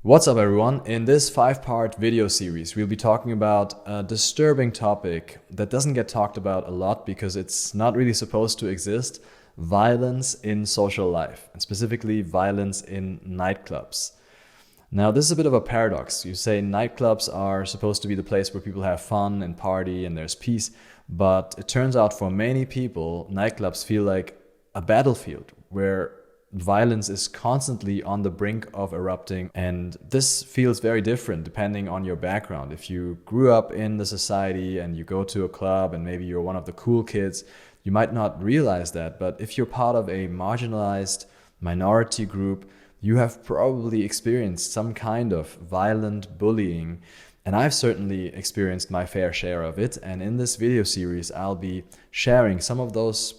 What's up everyone? In this 5-part video series, we'll be talking about a disturbing topic that doesn't get talked about a lot because it's not really supposed to exist: violence in social life, and specifically violence in nightclubs. Now, this is a bit of a paradox. You say nightclubs are supposed to be the place where people have fun and party and there's peace, but it turns out for many people, nightclubs feel like a battlefield where violence is constantly on the brink of erupting. And this feels very different depending on your background. If you grew up in the society and you go to a club and maybe you're one of the cool kids, you might not realize that. But if you're part of a marginalized minority group, you have probably experienced some kind of violent bullying. And I've certainly experienced my fair share of it. And in this video series, I'll be sharing some of those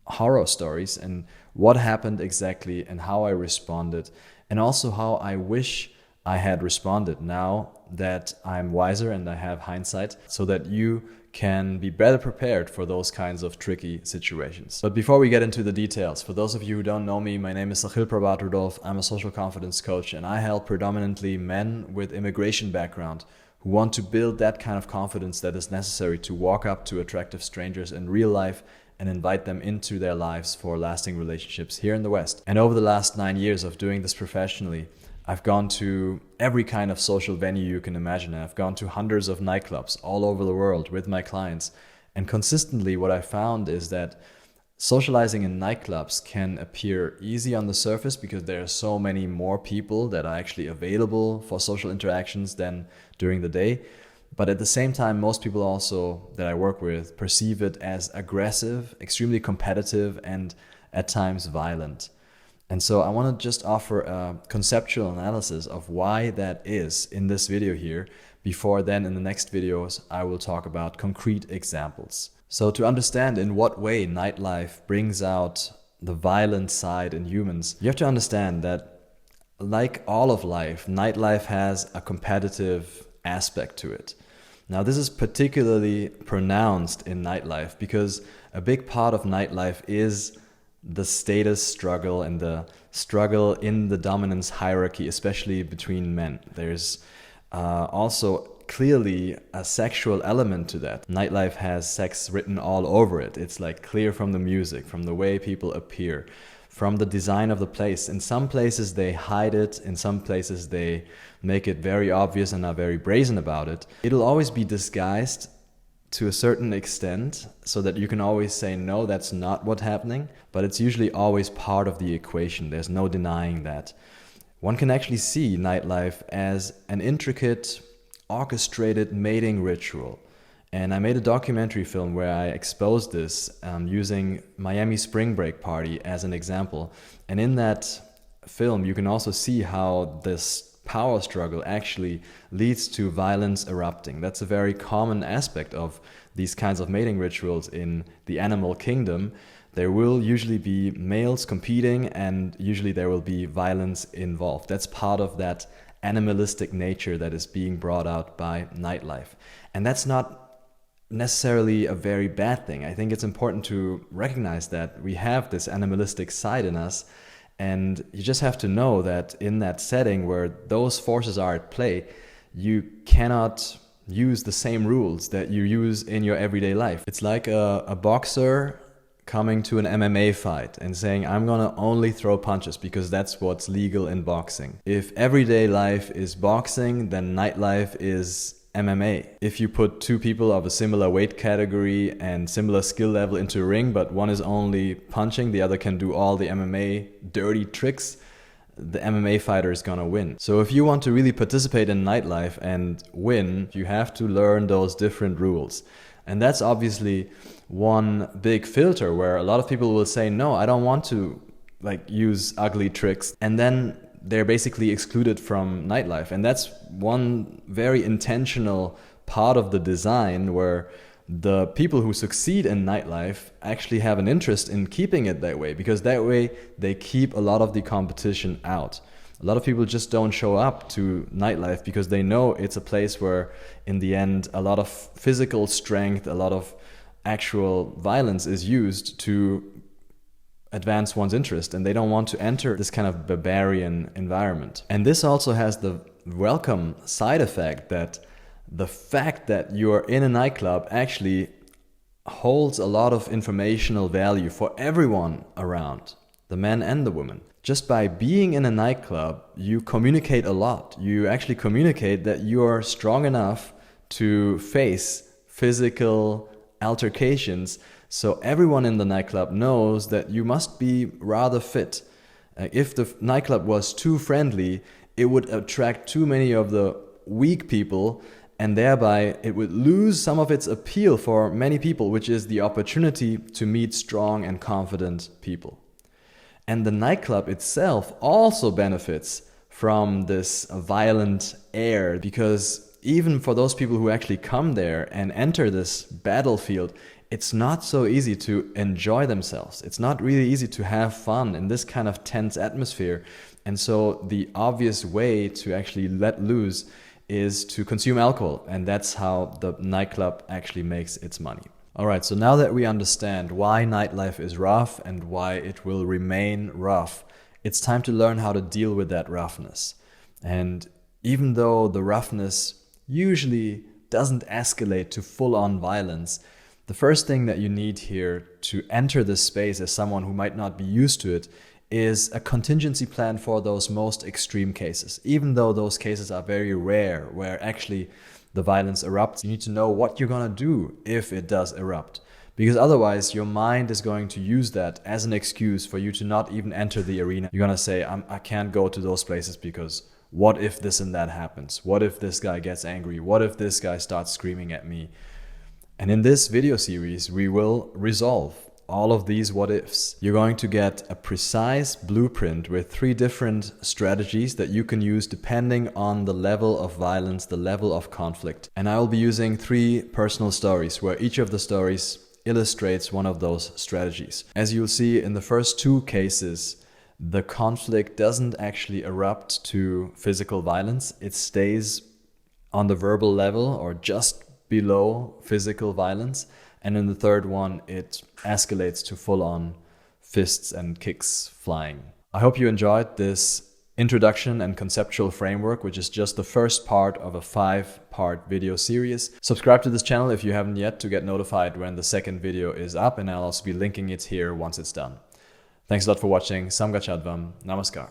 horror stories and what happened exactly and how I responded, and also how I wish I had responded now that I'm wiser and I have hindsight, so that you can be better prepared for those kinds of tricky situations. But before we get into the details, for those of you who don't know me, my name is Sahil Prabhat Rudolph. I'm a social confidence coach and I help predominantly men with immigration background who want to build that kind of confidence that is necessary to walk up to attractive strangers in real life and invite them into their lives for lasting relationships here in the West. And over the last 9 years of doing this professionally, I've gone to every kind of social venue you can imagine. I've gone to hundreds of nightclubs all over the world with my clients. And consistently what I found is that socializing in nightclubs can appear easy on the surface because there are so many more people that are actually available for social interactions than during the day. But at the same time, most people also that I work with perceive it as aggressive, extremely competitive, and at times violent. And so I want to just offer a conceptual analysis of why that is in this video here. Before then, in the next videos, I will talk about concrete examples. So to understand in what way nightlife brings out the violent side in humans, you have to understand that, like all of life, nightlife has a competitive aspect to it. Now, this is particularly pronounced in nightlife because a big part of nightlife is the status struggle and the struggle in the dominance hierarchy, especially between men. There's also clearly a sexual element to that. Nightlife has sex written all over it. It's like clear from the music, from the way people appear, from the design of the place. In some places they hide it, in some places they make it very obvious and are very brazen about it. It'll always be disguised to a certain extent so that you can always say, no, that's not what's happening, but it's usually always part of the equation. There's no denying that. One can actually see nightlife as an intricate, orchestrated mating ritual. And I made a documentary film where I exposed this using Miami Spring Break Party as an example. And in that film, you can also see how this power struggle actually leads to violence erupting. That's a very common aspect of these kinds of mating rituals in the animal kingdom. There will usually be males competing and usually there will be violence involved. That's part of that animalistic nature that is being brought out by nightlife. And that's not necessarily a very bad thing. I think it's important to recognize that we have this animalistic side in us, and you just have to know that in that setting where those forces are at play, you cannot use the same rules that you use in your everyday life. It's like a boxer coming to an MMA fight and saying, I'm gonna only throw punches because that's what's legal in boxing. If everyday life is boxing, then nightlife is MMA. If you put two people of a similar weight category and similar skill level into a ring, but one is only punching, the other can do all the MMA dirty tricks, the MMA fighter is gonna win. So if you want to really participate in nightlife and win, you have to learn those different rules. And that's obviously one big filter where a lot of people will say, no, I don't want to use ugly tricks. And then they're basically excluded from nightlife. And that's one very intentional part of the design where the people who succeed in nightlife actually have an interest in keeping it that way, because that way they keep a lot of the competition out. A lot of people just don't show up to nightlife because they know it's a place where in the end a lot of physical strength, a lot of actual violence is used to advance one's interest, and they don't want to enter this kind of barbarian environment. And this also has the welcome side effect that the fact that you are in a nightclub actually holds a lot of informational value for everyone around, the men and the women. Just by being in a nightclub, you communicate a lot. You actually communicate that you are strong enough to face physical altercations. So everyone in the nightclub knows that you must be rather fit. If the nightclub was too friendly, it would attract too many of the weak people, and thereby it would lose some of its appeal for many people, which is the opportunity to meet strong and confident people. And the nightclub itself also benefits from this violent air, because even for those people who actually come there and enter this battlefield, it's not so easy to enjoy themselves. It's not really easy to have fun in this kind of tense atmosphere. And so the obvious way to actually let loose is to consume alcohol. And that's how the nightclub actually makes its money. All right, so now that we understand why nightlife is rough and why it will remain rough, it's time to learn how to deal with that roughness. And even though the roughness usually doesn't escalate to full-on violence, the first thing that you need here to enter this space as someone who might not be used to it is a contingency plan for those most extreme cases. Even though those cases are very rare, where actually the violence erupts, you need to know what you're gonna do if it does erupt. Because otherwise your mind is going to use that as an excuse for you to not even enter the arena. You're gonna say, I can't go to those places because what if this and that happens? What if this guy gets angry? What if this guy starts screaming at me? And in this video series, we will resolve all of these what ifs. You're going to get a precise blueprint with 3 different strategies that you can use depending on the level of violence, the level of conflict. And I will be using 3 personal stories where each of the stories illustrates one of those strategies. As you'll see in the first 2 cases, the conflict doesn't actually erupt to physical violence. It stays on the verbal level or just below physical violence. And in the third one, it escalates to full-on fists and kicks flying. I hope you enjoyed this introduction and conceptual framework, which is just the first part of a 5-part video series. Subscribe to this channel if you haven't yet to get notified when the second video is up, and I'll also be linking it here once it's done. Thanks a lot for watching. Samgachatvam. Namaskar.